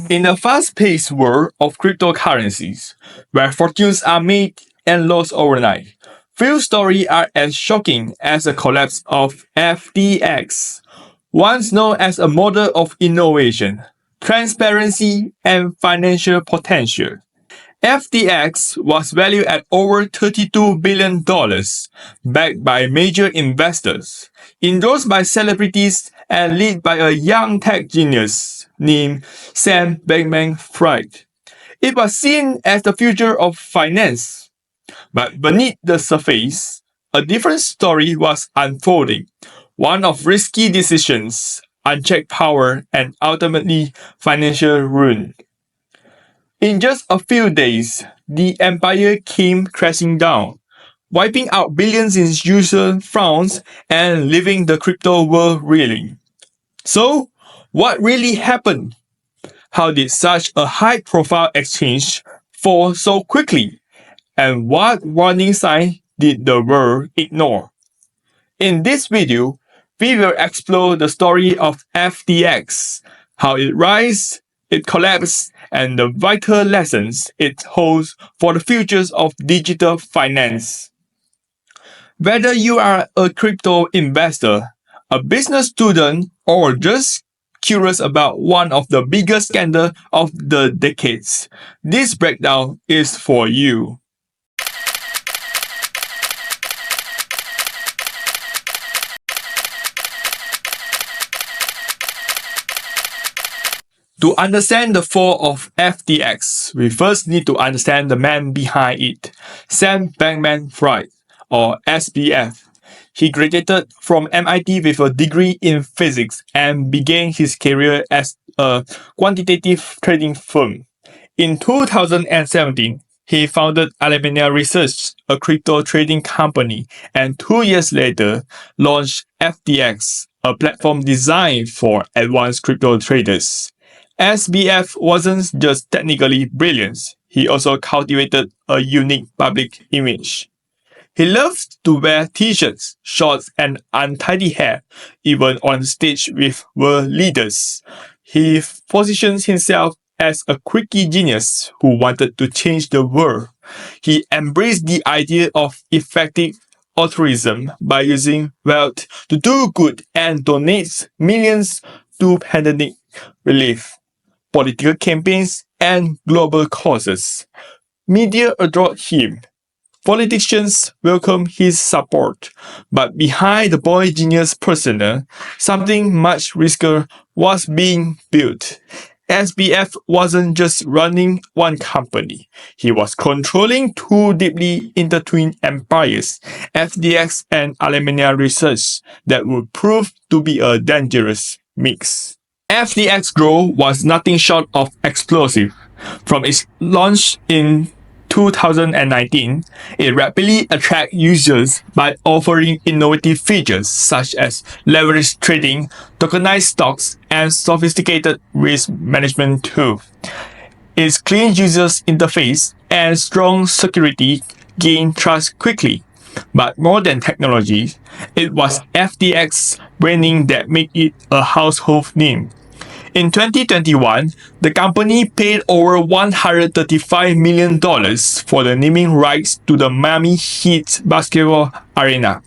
In the fast-paced world of cryptocurrencies, where fortunes are made and lost overnight, few stories are as shocking as the collapse of FTX, once known as a model of innovation, transparency, and financial potential. FTX was valued at over $32 billion, backed by major investors, endorsed by celebrities, and led by a young tech genius named Sam Bankman-Fried. It was seen as the future of finance. But beneath the surface, a different story was unfolding, one of risky decisions, unchecked power, and ultimately financial ruin. In just a few days, the empire came crashing down, wiping out billions in user funds and leaving the crypto world reeling. So, what really happened? How did such a high-profile exchange fall so quickly? And what warning sign did the world ignore? In this video, we will explore the story of FTX, how it rose, it collapsed, and the vital lessons it holds for the futures of digital finance. Whether you are a crypto investor, a business student, or just curious about one of the biggest scandals of the decades, this breakdown is for you. To understand the fall of FTX, we first need to understand the man behind it, Sam Bankman-Fried, or SBF. He graduated from MIT with a degree in physics and began his career as a quantitative trading firm. In 2017, he founded Alameda Research, a crypto trading company, and 2 years later launched FTX, a platform designed for advanced crypto traders. SBF wasn't just technically brilliant, he also cultivated a unique public image. He loved to wear t-shirts, shorts, and untidy hair, even on stage with world leaders. He positions himself as a quirky genius who wanted to change the world. He embraced the idea of effective altruism by using wealth to do good and donates millions to pandemic relief, political campaigns, and global causes. Media adored him. Politicians welcomed his support. But behind the boy genius persona, something much riskier was being built. SBF wasn't just running one company. He was controlling two deeply intertwined empires, FTX and Alameda Research, that would prove to be a dangerous mix. FTX growth was nothing short of explosive. From its launch in 2019, it rapidly attracted users by offering innovative features such as leverage trading, tokenized stocks, and sophisticated risk management tools. Its clean user interface and strong security gained trust quickly. But more than technology, it was FTX's branding that made it a household name. In 2021, the company paid over $135 million for the naming rights to the Miami Heat basketball arena.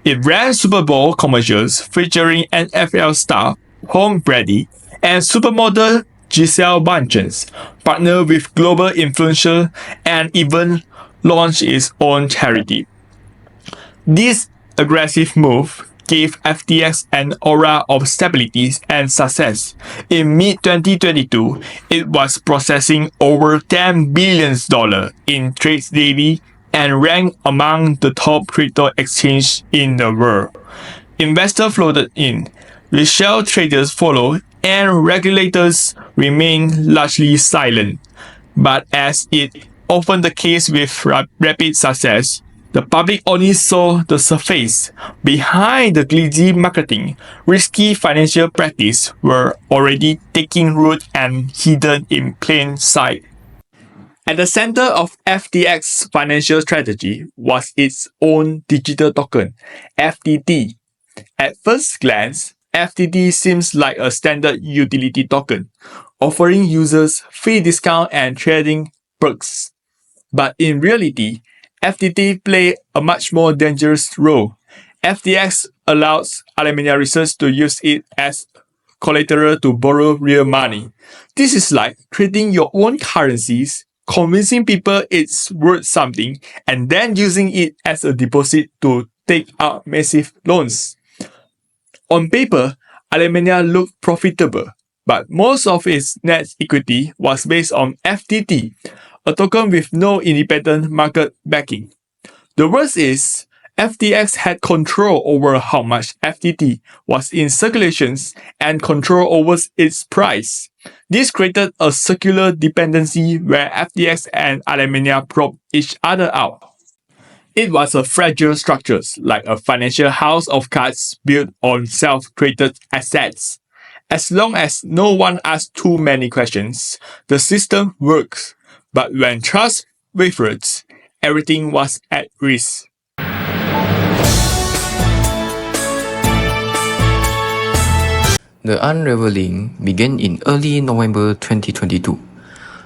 It ran Super Bowl commercials featuring NFL star Tom Brady and supermodel Gisele Bündchen, partnered with global influencers, and even launched its own charity. This aggressive move gave FTX an aura of stability and success. In mid-2022, it was processing over $10 billion in trades daily and ranked among the top crypto exchanges in the world. Investors flooded in, retail traders followed, and regulators remained largely silent. But as is often the case with rapid success, the public only saw the surface. Behind the glitzy marketing, risky financial practices were already taking root and hidden in plain sight. At the center of FTX's financial strategy was its own digital token, FTT. At first glance, FTT seems like a standard utility token, offering users free discount and trading perks. But in reality, FTT play a much more dangerous role. FTX allows Alameda Research to use it as collateral to borrow real money. This is like creating your own currencies, convincing people it's worth something, and then using it as a deposit to take out massive loans. On paper, Alemania looked profitable, but most of its net equity was based on FTT, a token with no independent market backing. The worst is, FTX had control over how much FTT was in circulations and control over its price. This created a circular dependency where FTX and Alemania propped each other out. It was a fragile structure, like a financial house of cards built on self-created assets. As long as no one asks too many questions, the system works. But when trust wavered, everything was at risk. The unraveling began in early November 2022.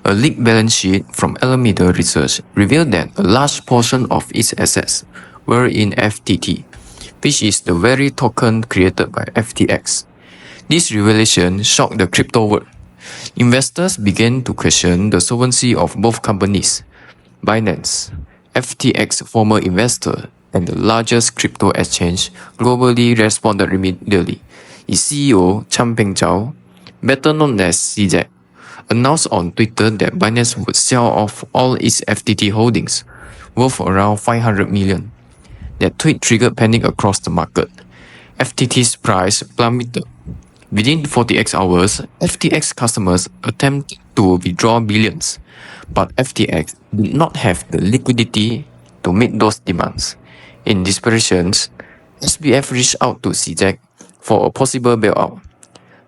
A leaked balance sheet from Alameda Research revealed that a large portion of its assets were in FTT, which is the very token created by FTX. This revelation shocked the crypto world. Investors began to question the solvency of both companies. Binance, FTX's former investor and the largest crypto exchange, globally responded immediately. Its CEO, Changpeng Zhao, better known as CZ, announced on Twitter that Binance would sell off all its FTT holdings, worth around $500 million. That tweet triggered panic across the market. FTT's price plummeted. Within 48 hours, FTX customers attempted to withdraw billions, but FTX did not have the liquidity to meet those demands. In desperation, SBF reached out to CZ for a possible bailout.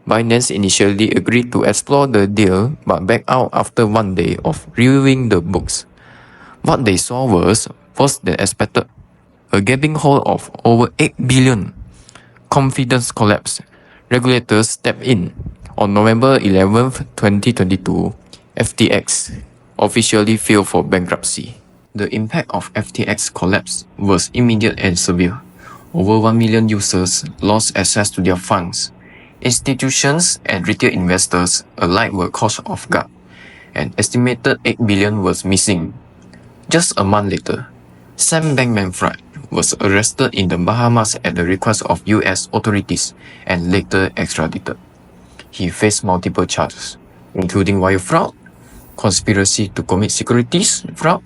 Binance initially agreed to explore the deal but backed out after one day of reviewing the books. What they saw was worse than expected. A gaping hole of over $8 billion. Confidence collapsed. Regulators stepped in. On November 11, 2022, FTX officially filed for bankruptcy. The impact of FTX collapse was immediate and severe. Over 1 million users lost access to their funds. Institutions and retail investors alike were caught off guard. An estimated $8 billion was missing. Just a month later, Sam Bankman-Fried was arrested in the Bahamas at the request of US authorities and later extradited. He faced multiple charges, including wire fraud, conspiracy to commit securities fraud,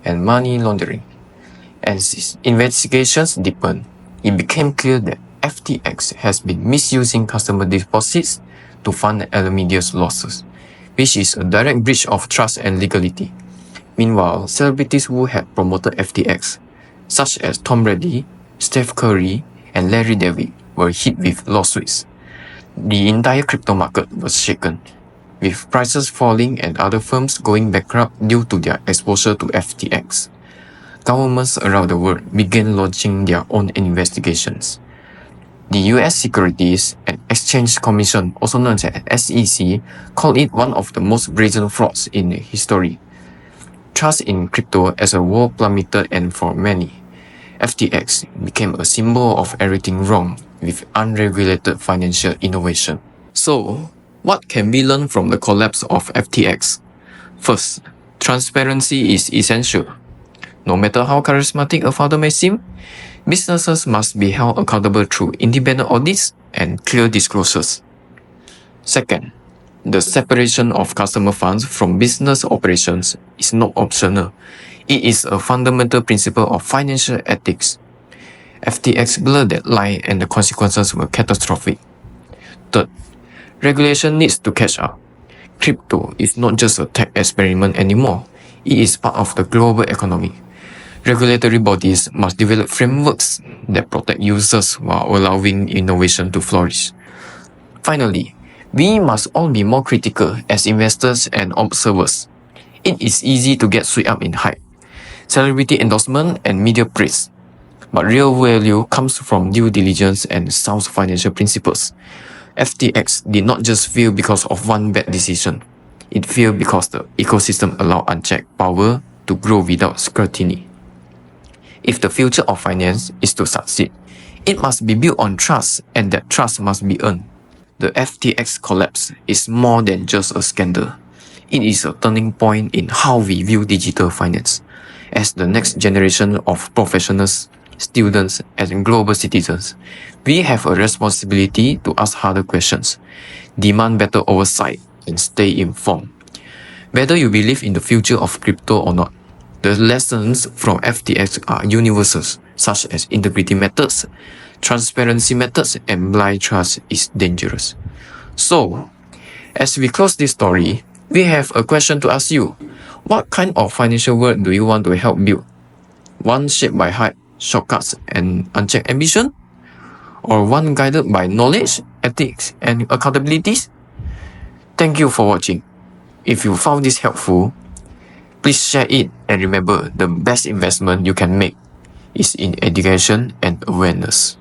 and money laundering. As investigations deepened, it became clear that FTX has been misusing customer deposits to fund Alameda's losses, which is a direct breach of trust and legality. Meanwhile, celebrities who had promoted FTX, such as Tom Brady, Steph Curry, and Larry David, were hit with lawsuits. The entire crypto market was shaken, with prices falling and other firms going bankrupt due to their exposure to FTX. Governments around the world began launching their own investigations. The US Securities and Exchange Commission, also known as SEC, called it one of the most brazen frauds in history. Trust in crypto as a whole plummeted, and for many, FTX became a symbol of everything wrong with unregulated financial innovation. So, what can we learn from the collapse of FTX? First, transparency is essential. No matter how charismatic a founder may seem, businesses must be held accountable through independent audits and clear disclosures. Second, the separation of customer funds from business operations is not optional. It is a fundamental principle of financial ethics. FTX blurred that line and the consequences were catastrophic. Third, regulation needs to catch up. Crypto is not just a tech experiment anymore. It is part of the global economy. Regulatory bodies must develop frameworks that protect users while allowing innovation to flourish. Finally, we must all be more critical as investors and observers. It is easy to get swept up in hype, celebrity endorsement, and media praise. But real value comes from due diligence and sound financial principles. FTX did not just fail because of one bad decision. It failed because the ecosystem allowed unchecked power to grow without scrutiny. If the future of finance is to succeed, it must be built on trust, and that trust must be earned. The FTX collapse is more than just a scandal. It is a turning point in how we view digital finance. As the next generation of professionals, students, and global citizens, we have a responsibility to ask harder questions, demand better oversight, and stay informed. Whether you believe in the future of crypto or not, the lessons from FTX are universal, such as integrity methods, transparency methods, and blind trust is dangerous. So, as we close this story, we have a question to ask you. What kind of financial world do you want to help build? One shaped by hype, shortcuts, and unchecked ambition? Or one guided by knowledge, ethics, and accountabilities? Thank you for watching. If you found this helpful, please share it, and remember, the best investment you can make is in education and awareness.